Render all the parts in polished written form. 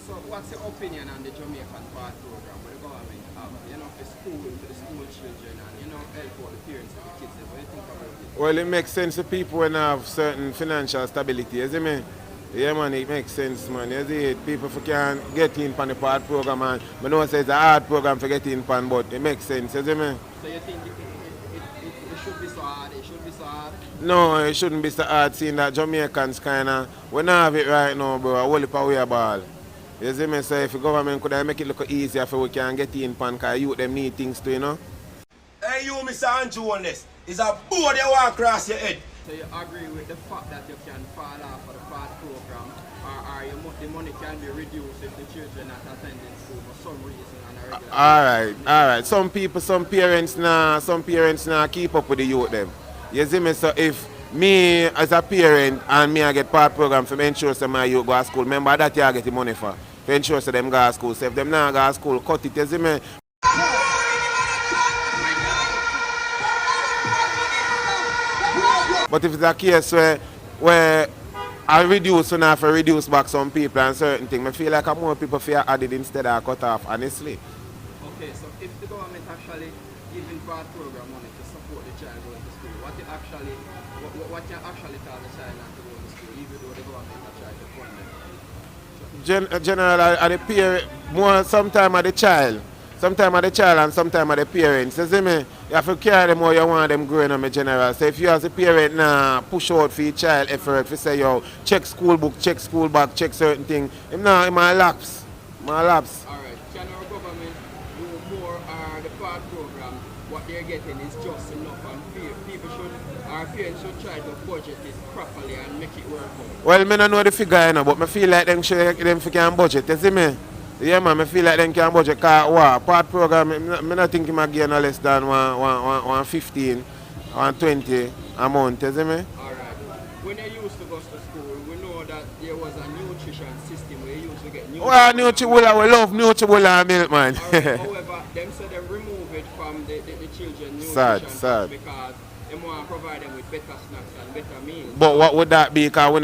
So what's your opinion on the Jamaican Part program with the government have? For school, for the school children and, help all the parents of the kids. What do you think about it? Well, it makes sense to people when have certain financial stability, you see me? Yeah, man, it makes sense, man. You see it, people can get in on the part program, and I know it's a hard program to get in on, but it makes sense, you see me? So you think it should be so hard? It should be so hard? No, it shouldn't be so hard seeing that Jamaicans kind of, we don't have it right now, bro. A whole heap of way ball. You see me? So if the government could make it look easier for we can get in pan, because youth them need things too. Hey, you, Mr. Andrew, Holness, is a board you want across your head. So you agree with the fact that you can fall off of the part program, or the money can be reduced if the children not attending school for some reason on a regular All right. Some parents now keep up with the youth them. You see me? So if me as a parent and me I get part program for ensure that my youth go to school, remember that you get the money for ensure that them go to school. So if them not go to school, cut it. You see me? But if it's a case where I reduce enough to reduce back some people and certain things, I feel like more people feel added instead of cut off, honestly. Okay, so if the government actually giving part program money to support the child going to school, what you actually tell the child not to go to school, even though the government are trying to fund them? General, at the parent, more sometime at the child. Sometimes at the child and sometimes at the parents. You see me? You have to carry them how you want them growing up in general. So if you as a parent now push out for your child effort, if you say, yo, check school book, check school bag, check certain things, him might lapse. Alright, can our government do more the part program, what they're getting is just enough and our parents should try to budget it properly and make it work out? Well, I don't know the figure, but I feel like them can budget, you see me? Yeah, man, I feel like they can budget car part program. I don't think I gain no less than 115, 120 a month, you see me? Alright. When you used to go to school, we know that there was a nutrition system where you used to get nutrition. Well, Nutribullah, we love Nutribullah milk, man. However, them say they remove it from the children nutrition Sad. because they want to provide them with better snacks and better meals. But what would that be? Because we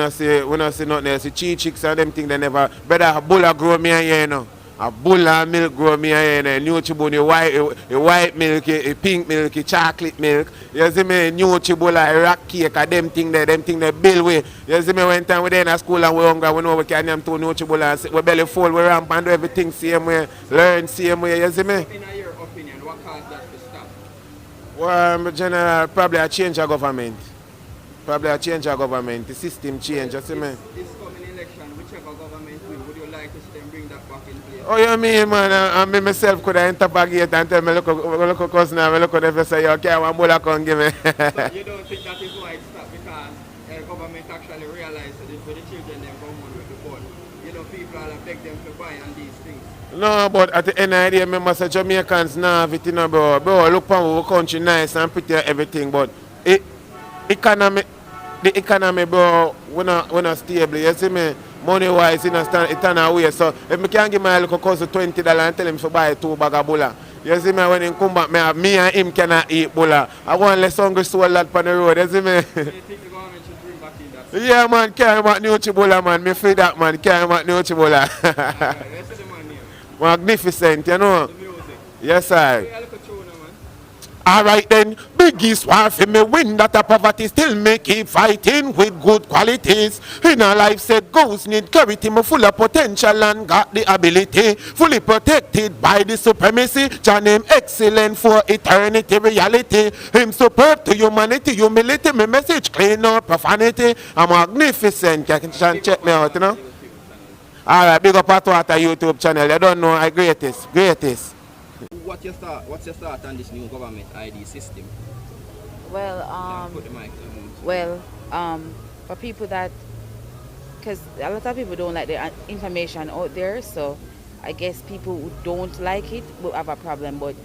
don't see nothing else. The cheese chicks and them things they never. Brother, a bull grow me here, you know. A bull of milk grow me here, Nutribullah, the white milk, the pink milk, the chocolate milk. You see me? Nutribullah, the rock cake, them things they build with. You see me? One time we in school and we hungry, we know we can name two Nutribullah. We belly full, we ramp and do everything same way, learn same way. You see me? In your opinion, what caused that to stop? Well, general, probably a change of government. The system change, you see me? This coming election, whichever government win, would you like to see them bring that back in place? Oh, you mean, man? I me myself could enter back gate and tell me, look cousin, look at if say, okay, one bullet can give me. So you don't think that is why it stopped because the government actually realized that for the children them come on with the phone. People are beg them to buy on these things. No, but at the end of the day, remember, say Jamaicans now have it, bro. Bro, look for our country nice and pretty and everything, but the economy, bro, we're not stable. You see me? Money-wise, it turn away. So if I can give my little cousin $20 and tell him to buy 2 bags of bulla, you see me? When he come back, me and him cannot eat bulla. I want less hungry soul that on the road. You see me? You think the government should bring back in that? Yeah, man, carry back Nutribullah, man. Me feel that, man. Carry back Nutribullah. Let's see the man here. Magnificent, you know. The music. Yes, sir. Hey, look at you now, man. Alright then, biggest war for me win that a poverty still me keep fighting with good qualities. In a life said goals need clarity, me full of potential and got the ability. Fully protected by the supremacy, Jah name excellent for eternity reality. Him superb to humanity, humility, me message clean no profanity. I'm magnificent, you can check me out, you know. Alright, big up at Water YouTube channel, you don't know, I greatest. What's your thought on this new government ID system? Well, Put the mic to the mouth. well, for people that, because a lot of people don't like the information out there, so I guess people who don't like it will have a problem, but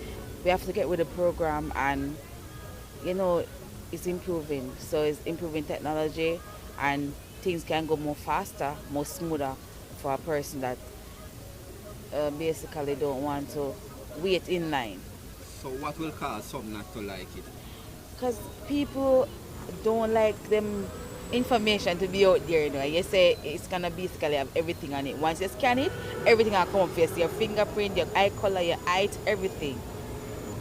we have to get with the program and, it's improving. So it's improving technology and things can go more faster, more smoother for a person that basically don't want to wait in line. So what will cause some not to like it? Because people don't like them information to be out there, you know. You say it's gonna basically have everything on it. Once you scan it, everything will come up for you. Your fingerprint, your eye color, your height, everything.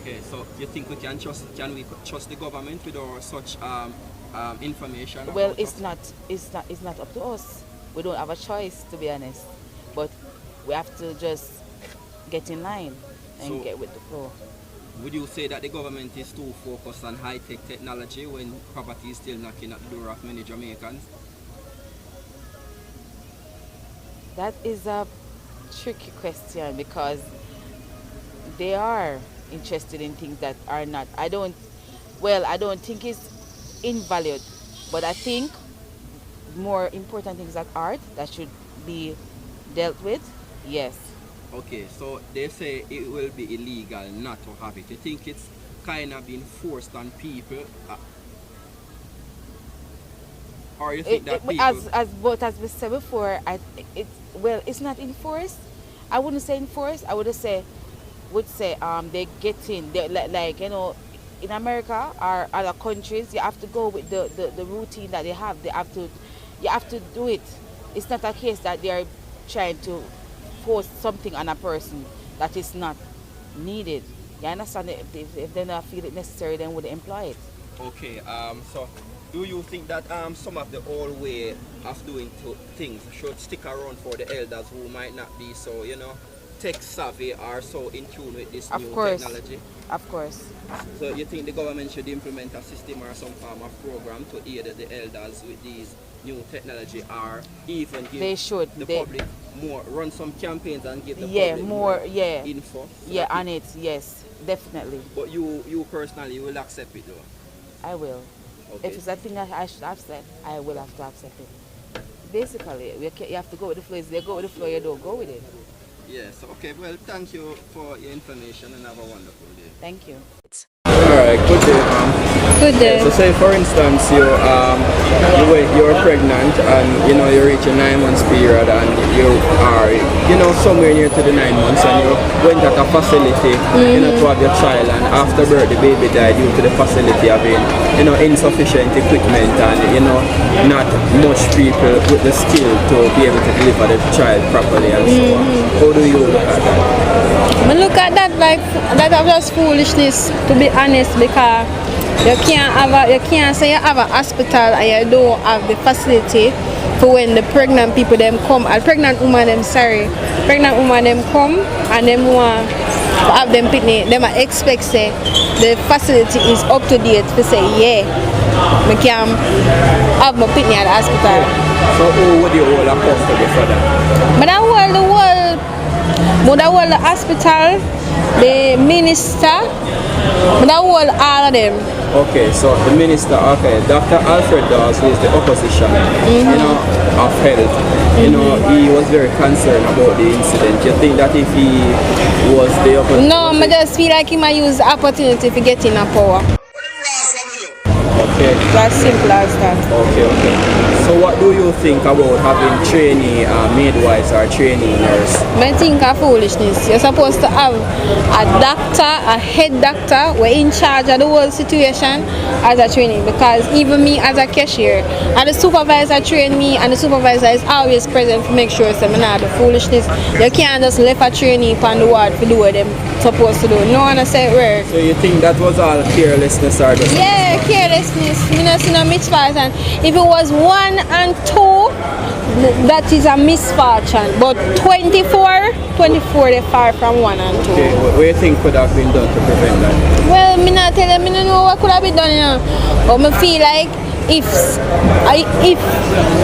Okay, so you think we can trust the government with our such information? Well, about it's us? it's not up to us. We don't have a choice, to be honest. But we have to just get in line and So- get with the flow. Would you say that the government is too focused on high-tech technology when poverty is still knocking at the door of many Jamaicans? That is a tricky question because they are interested in things that are not. I don't think it's invalid, but I think more important things like art that should be dealt with. Yes. Okay, so they say it will be illegal not to have it. You think it's kind of being forced on people? Or you think that people... As we said before, it's not enforced. I wouldn't say enforced. I would say they get in. Like you know, in America or other countries, you have to go with the routine that they have. You have to do it. It's not a case that they are trying to force something on a person that is not needed. You understand? If they don't feel it necessary, then would employ it. Okay, so do you think that some of the old way of doing things should stick around for the elders who might not be so, tech savvy or so in tune with this new technology? Of course. So you think the government should implement a system or some form of program to aid the elders with these new technology, or even give the public more, run some campaigns and give the public more info? So on it, yes, definitely. But you personally, you will accept it though? I will. Okay. If it's a thing that I should accept, I will have to accept it. Basically, you have to go with the flow. If they go with the flow, you don't go with it. Yes, okay, well, thank you for your information and have a wonderful day. Thank you. Alright, good day, ma'am. Good day. So say for instance you're pregnant and you reach a 9 months period and you are somewhere near to the 9 months and you went at a facility to have your child, and after birth the baby died due to the facility having insufficient equipment and not much people with the skill to be able to deliver the child properly and so on. How do you look at that? I look at that like that was just foolishness, to be honest, because you can't say you have a hospital and you don't have the facility for when the pregnant people them come, and pregnant woman them come and them want to have them picnic, them expect say the facility is up to date to say we can have my picnic at the hospital. So who would you hold accountable for that? But I hold the hospital, the minister, but I hold all of them. Okay, so the minister, Dr. Alfred Dawes, who is the opposition, of health, he was very concerned about the incident. You think that if he was the opposition? No, I just feel like he might use the opportunity to get in a power. Okay. As simple as that. Okay. So what do you think about having trainee midwives or trainee nurse? I think of foolishness. You're supposed to have a doctor, a head doctor, we're in charge of the whole situation as a trainee, because even me as a cashier, and the supervisor trained me, and the supervisor is always present to make sure I'm not the foolishness. You can't just leave a trainee on the ward to do what they're supposed to do. No one say it works. So you think that was all carelessness or just... Yeah, carelessness. Me not see no misfortune. And if it was 1 and 2, that is a misfortune. But 24, they far from 1 and 2. Okay, what do you think could have been done to prevent that? Well, me not tell you, me don't know what could have been done, But me feel like if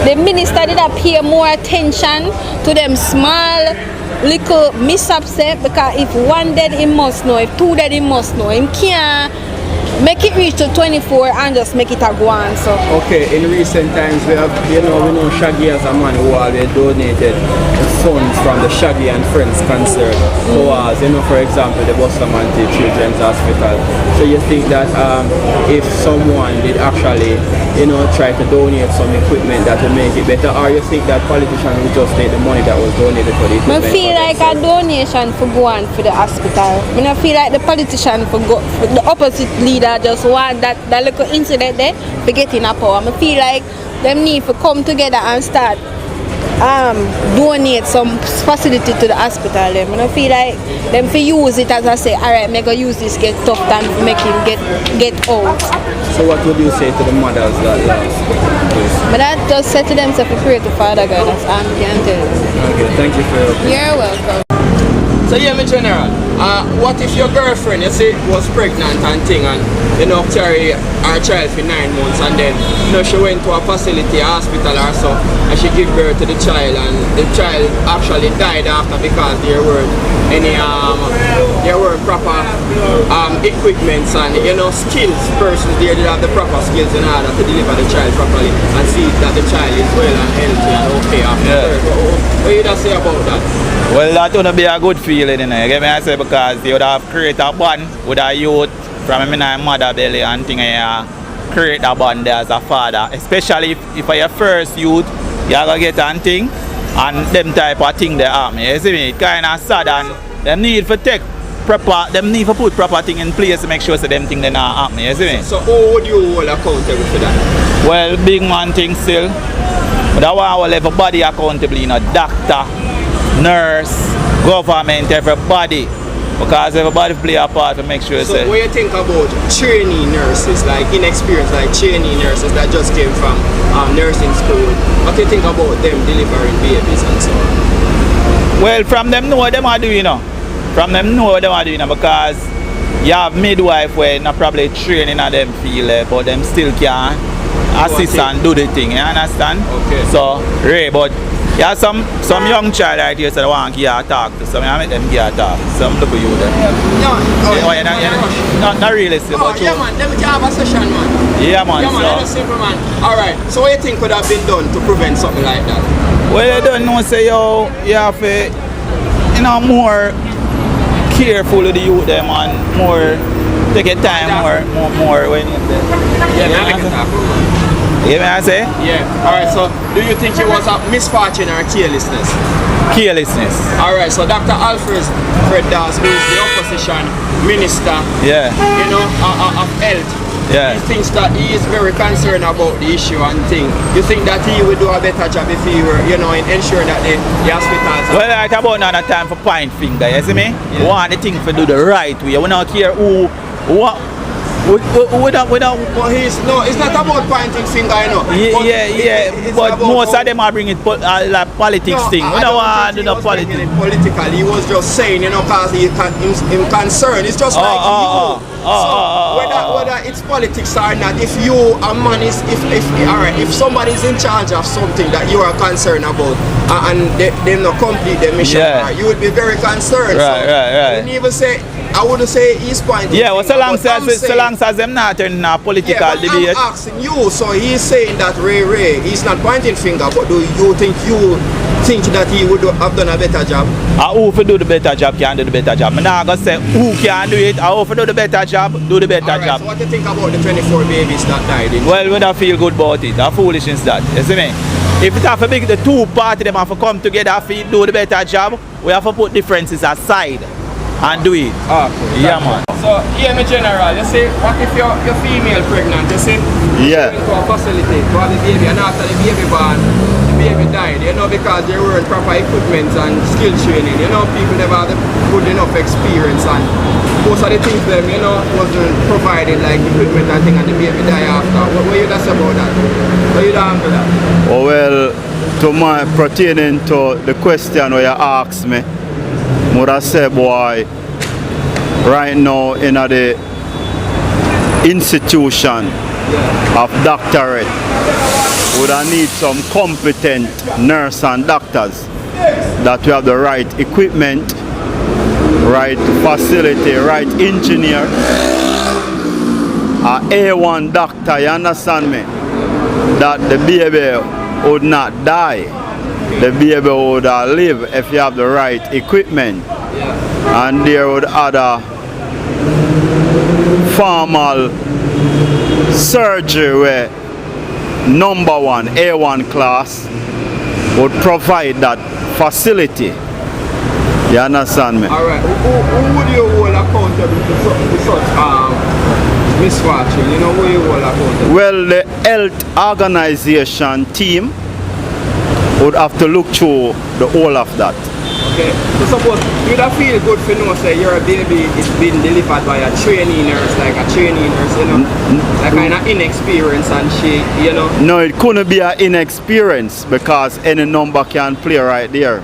the minister did pay more attention to them small little mishaps, because if 1 dead, he must know. If 2 dead, he must know. He can't make it reach to 24 and just make it a go on. So. Okay, in recent times we have, we know Shaggy as a man who always donated the funds from the Shaggy and Friends concert towards, for example, the Bustamante Children's Hospital. So you think that if someone did actually, try to donate some equipment that will make it better, or you think that politicians would just take the money that was donated for the equipment? I feel like a donation for go on for the hospital. I mean, I feel like the politician for the opposite leader just want that little incident there for getting a power. I feel like them need to come together and start donate some facility to the hospital. Them. I feel like them for use it as I say, alright, me go use this get tough than make him get out. So what would you say to the mothers that lost? But I just say to themselves to pray to Father God, that's all I can tell you. Okay, thank you for your opinion. You're welcome. So yeah, me general, what if your girlfriend, you see, was pregnant and thing and, you know, carry her child for 9 months and then, you know, she went to a facility, a hospital or so, and she gave birth to the child and the child actually died after because there weren't any, there weren't proper equipments and, you know, skills, persons there that have the proper skills in order to deliver the child properly and see that the child is well and healthy and okay after birth. What do you say about that? Well, that would be a good feeling, you know, you get me I say, because you would have created a bond with a youth from my mother belly and thing, create a bond there as a father, especially if you're your first youth, you're going to get a thing and them type of thing they have, you see me, it kind of sad and them need to take proper, them need to put proper thing in place to make sure so them thing they not happen, you see me. So who would you hold accountable for that? Well, big man thing still, but I want to hold everybody accountable, you know, doctor, nurse, government, everybody, because everybody play a part to make sure. So what you think about trainee nurses, like inexperienced, like trainee nurses that just came from nursing school? What do you think about them delivering babies and so on? Well, from them know what them are doing, you know. From them know what them are doing, you know, because you have midwife where not probably training in them field, but them still can assist and do the thing, you understand? Okay. So, Ray, but you have some young child right here so they want to give a talk to, so I make them give a talk. Some look at you there. Not really, but yeah, man, them can have a session, man. Yeah, man. Yeah, man, that's simple, man. Alright, so what do you think could have been done to prevent something like that? Well, you don't know, say you have to, you know, more careful with the youth them and more, take your time more when you're there. Yeah, You know what I say? Yeah. Alright, so do you think it was a misfortune or carelessness? Carelessness. Alright, so Dr. Alfred Dawes, who is the opposition minister, yeah, you know, of health, yeah, he thinks that he is very concerned about the issue and thing. You think that he would do a better job if he were, you know, in ensuring that the hospitals... Well, right about now, not time for point finger, you see me? Yeah. We want the thing to do the right way. We don't care who, what... But it's not about pointing finger, you know. But most of them are bringing like politics thing. We don't want to do the politics. Political. He was just saying, you know, because he's concerned. It's just like you. So whether it's politics or not, if you a man is if somebody's in charge of something that you are concerned about and they not complete their mission, you would be very concerned. Right. I wouldn't say he's pointing. Yeah, well, so long as them not turning a political debate. I'm asking you, so he's saying that Ray, he's not pointing finger, but do you think that he would have done a better job? Who for do the better job can do the better job. I'm not going to say who can do it, who for do the better job, do the better job. So what do you think about the 24 babies that died? Well, we don't feel good about it. That's foolishness that. You see me? If it have to be the two parties, them have to come together to do the better job, we have to put differences aside and do it. Okay. Yeah, man. So, yeah, my general, you see, what if you're female pregnant, you see? Yeah. You go to a facility to have the baby, and after the baby born, the baby died, you know, because there weren't proper equipment and skill training, you know, people never had good enough experience, and most of the things them, you know, wasn't provided, like equipment and thing, and the baby died after. What you say about that? What you answer that? Oh, well, to my pertaining to the question where you asked me, would I say, boy, right now in the institution of doctorate, would I need some competent nurse and doctors that we have the right equipment, right facility, right engineer, a A1 doctor, you understand me, that the baby would not die. The baby would live if you have the right equipment, and there would other formal surgery where number one A1 class would provide that facility. You understand me? Alright, who would you hold accountable to such misfortune, you know what you all about it? Well, the health organization team would have to look through the whole of that. Okay, so suppose you'd have feel good for know say your baby is being delivered by a trainee nurse, like a trainee nurse, you know, like kind of inexperienced and she, you know. No, it couldn't be an inexperience because any number can play right there.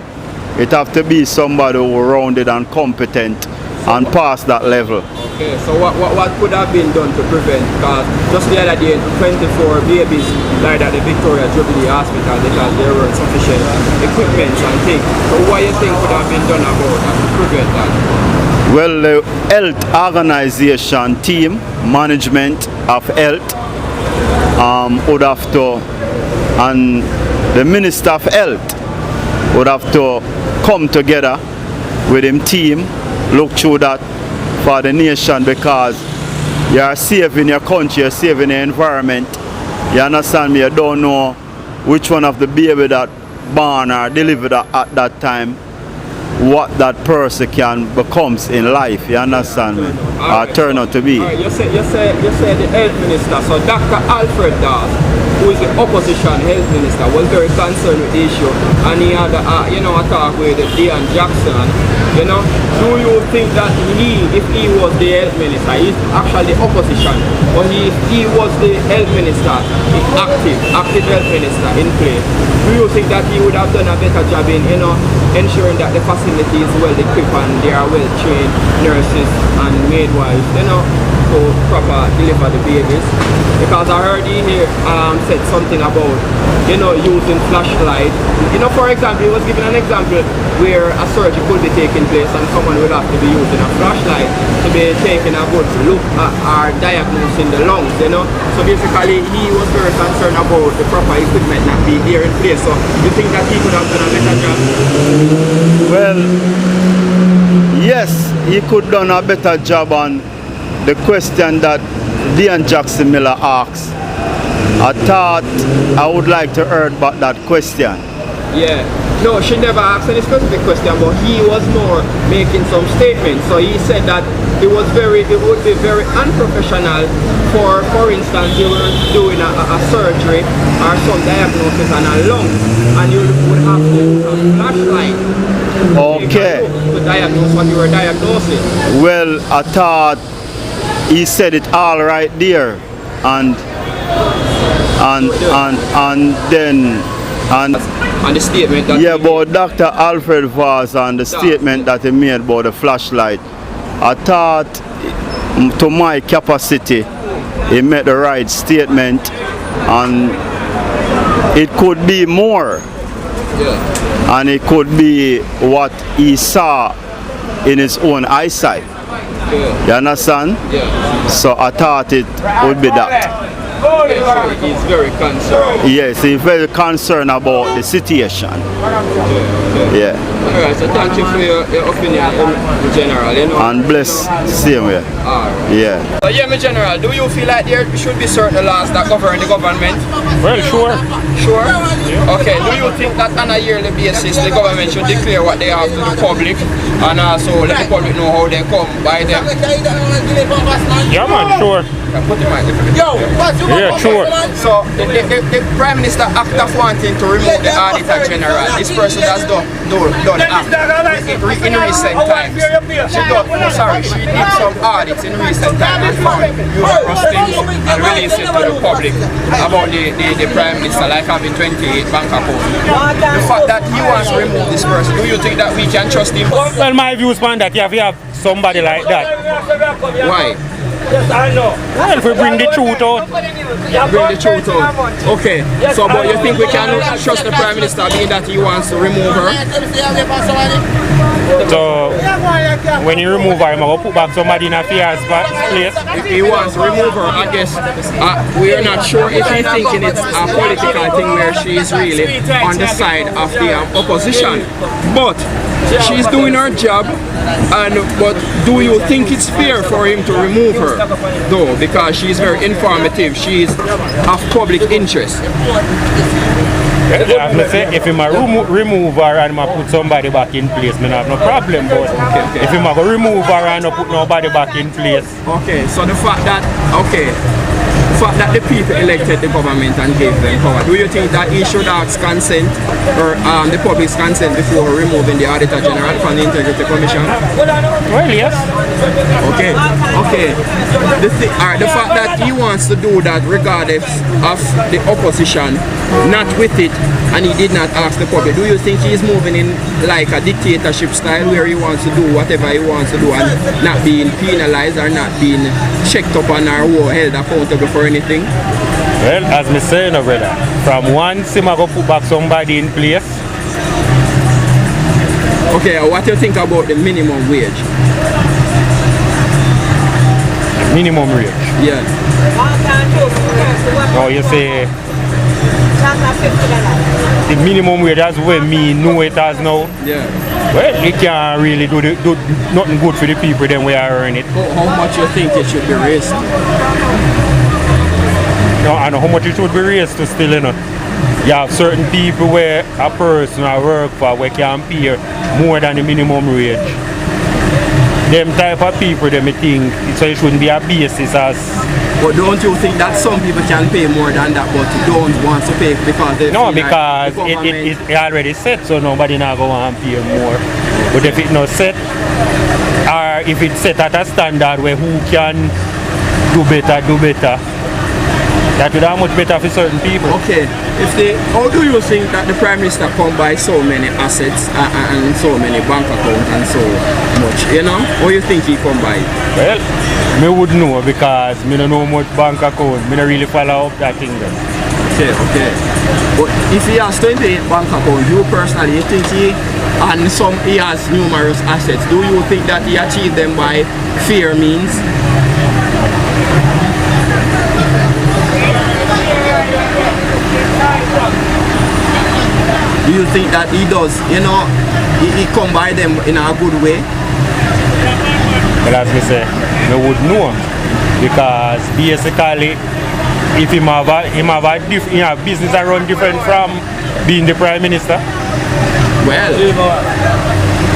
It have to be somebody who rounded and competent and past that level. Okay, so what could have been done to prevent? Because just the other day, 24 babies died at the Victoria Jubilee Hospital because there were insufficient equipment and things. So what you think could have been done about that to prevent that? Well, the health organization team, management of health, would have to, and the Minister of Health would have to come together with him team, look through that for the nation, because you are saving your country, you're saving the environment. You understand me? You don't know which one of the baby that born or delivered at that time, what that person can becomes in life. You understand me? Or turn out to be. You say the health minister, so Dr. Alfred Dawes, who is the opposition health minister, was very concerned with the issue, and he had a talk with Dean Jackson. You know, do you think that if he was the health minister, he's actually the opposition, but he was the health minister, active health minister in place, do you think that he would have done a better job in, you know, ensuring that the facility is well equipped and there are well trained nurses and midwives, you know, to proper deliver the babies? Because I heard he here said something about, you know, using flashlight. You know, for example, he was giving an example where a surgery could be taking place and someone will have to be using a flashlight to be taking a good look at or diagnosing the lungs, you know. So basically, he was very concerned about the proper equipment not being here in place. So you think that he could have done a better job? Well, yes, he could done a better job on the question that Dean Jackson Miller asked. I thought I would like to hear about that question. Yeah. No, she never asked any specific question, but he was more making some statements. So he said that it would be very unprofessional for instance, you were doing a surgery or some diagnosis on a lung, and you would have to use a flashlight to diagnose what you were diagnosing. Well, I thought he said it all right there, and the statement that about Dr. Alfred Vaz and the statement that he made about the flashlight. I thought, to my capacity, he made the right statement, and it could be more, and it could be what he saw in his own eyesight. You understand? So I thought it would be that. He's very concerned. Yes, he's very concerned about the situation. Yeah. Alright, so thank you for your opinion, General. You know, and bless, same way. Yeah. So yeah, my General, do you feel like there should be certain laws that govern the government? Well, sure. Sure? Yeah. Okay, do you think that on a yearly basis the government should declare what they have to the public and also let the public know how they come by them? Yeah, man, sure. Put the mic there. Yeah, sure. So the Prime Minister after wanting to remove the Auditor General, this person has done act in recent times. She did some audits in recent times and found numerous things and released it to the public about the Prime Minister, like having 28 bank accounts. The fact that he wants to remove this person, do you think that we can trust him? Well, my views on that, you have somebody like that. Why? Yes, I know. Well, if we bring the truth out. Bring the truth out. Okay. So, but you think we can trust the Prime Minister being that he wants to remove her? So, when you remove her, I'm going to put back somebody in a fear's place. If he wants to remove her, I guess we are not sure if he's thinking it's a political thing where she is really on the side of the opposition. But she's doing her job, but do you think it's fair for him to remove her, though, because she's very informative, she's of public interest? As I say, if him a remove her and put somebody back in place, me have no problem. But if him a go remove her and not put nobody back in place. Okay, so the fact that the people elected the government and gave them power, do you think that he should ask consent or the public's consent before removing the Auditor General from the Integrity Commission? Well, yes. Okay. The fact that he wants to do that regardless of the opposition, not with it, and he did not ask the public, do you think he's moving in like a dictatorship style where he wants to do whatever he wants to do and not being penalized or not being checked up on or held accountable for anything? Well, as me saying, brother, from once him go put back somebody in place. Okay, what do you think about the minimum wage? Minimum wage? Yeah. No, you say the minimum wage, that's when me know it as now. Yeah. Well, it can't really do nothing good for the people then we are earning it. How much you think it should be raised? No, I know how much it should be raised to still, you know. You have certain people where a person I work for where can pay more than the minimum wage. Them type of people, them think, so it shouldn't be a basis as... But don't you think that some people can pay more than that but don't want to pay because they No, feel because like it already set, so nobody not going to want to pay more. But if it not set, or if it's set at a standard where who can do better, that would have much better for certain people. Okay, how do you think that the Prime Minister come by so many assets and so many bank accounts and so much, you know? What do you think he come by? Well, me would know because me don't know much bank account. Me don't really follow up that thing then. Okay. But if he has 28 bank accounts, you personally, you think he has numerous assets, do you think that he achieved them by fair means? Do you think that he does, you know, he come by them in a good way? But as me say, I would know because basically if him have a business that run different from being the Prime Minister. Well,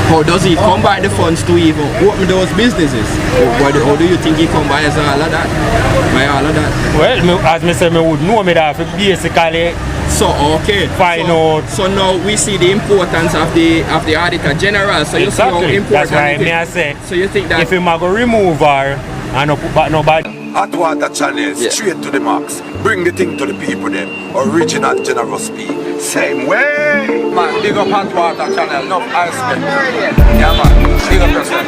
how does he come by the funds to even open those businesses? How do you think he come by as all of that? By all of that? Well, as me say, I would know me that basically. So okay, find out. So now we see the importance of the Auditor General. So you exactly. see how important that's why it is. I say. So you think that if him go remove her and not put back nobody. Hot water channel, straight to the max. Bring the thing to the people them. Original generous speed. Same way. Man, big up Hot Water channel, no ice cream. Yeah man, big up yourself.